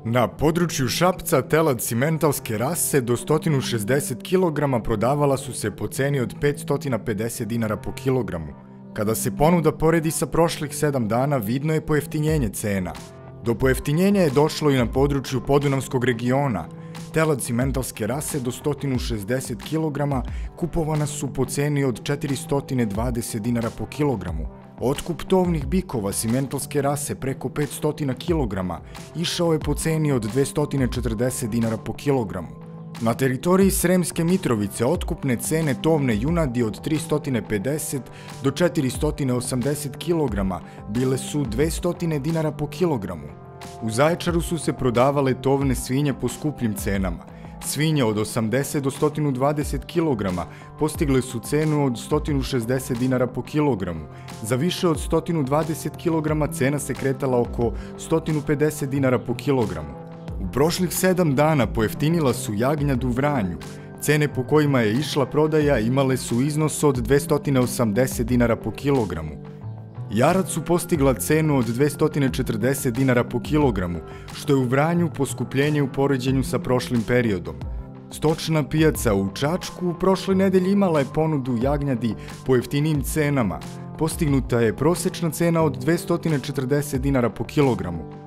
Na području Šapca telad simentalske rase do 160 kg prodavala su se po ceni od 550 dinara po kilogramu. Kada se ponuda poredi sa prošlih 7 dana, vidno je pojeftinjenje cena. Do pojeftinjenja je došlo i na području Podunavskog regiona. Telad simentalske rase do 160 kg kupovana su po ceni od 420 dinara po kilogramu. Otkup tovnih bikova simentalske rase preko 500 kg išao je po ceni od 240 dinara po kilogramu. Na teritoriji Sremske Mitrovice otkupne cene tovne junadi od 350 do 480 kg bile su 200 dinara po kilogramu. U Zaječaru su se prodavale tovne svinje po skupljim cenama. Svinje od 80 do 120 kg postigle su cenu od 160 dinara po kilogramu. Za više od 120 kg cena se kretala oko 150 dinara po kilogramu. U prošlih 7 dana pojeftinila su jagnjad u Vranju. Cene po kojima je išla prodaja imale su iznos od 280 dinara po kilogramu. Jarac su postigla cenu od 240 dinara po kilogramu, što je u Vranju poskupljenje u poređenju sa prošlim periodom. Stočna pijaca u Čačku u prošloj nedelji imala je ponudu jagnjadi po jeftinijim cenama. Postignuta je prosečna cena od 240 dinara po kilogramu.